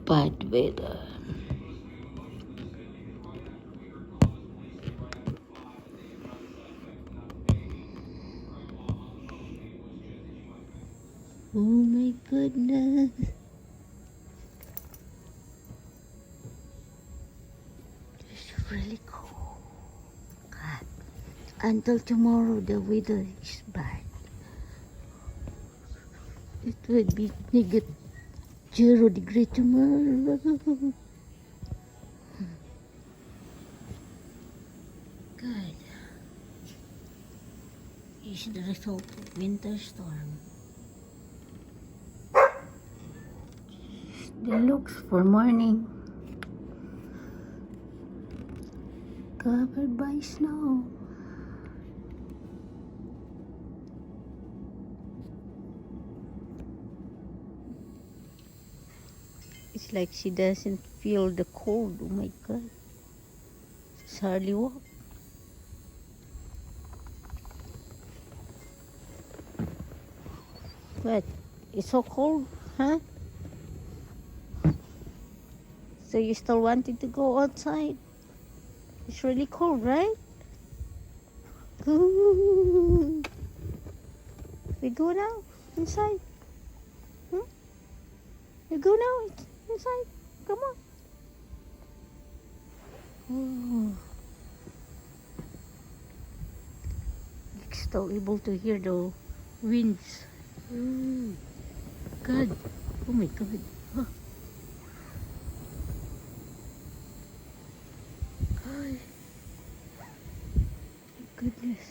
bad weather. Oh my goodness. It's really cold. God. Until tomorrow the weather is bad. It will be negative 0 degree tomorrow. God. Is the result of winter storm. The looks for morning. Covered by snow. It's like she doesn't feel the cold. Oh my god. It's hardly walk. What? It's so cold, huh? So you still wanted to go outside? It's really cold, right? Ooh. We go now inside. Hmm? You go now inside. Come on. Oh. You're still able to hear the winds. Ooh. God. Oh my god. Oh. God. Goodness.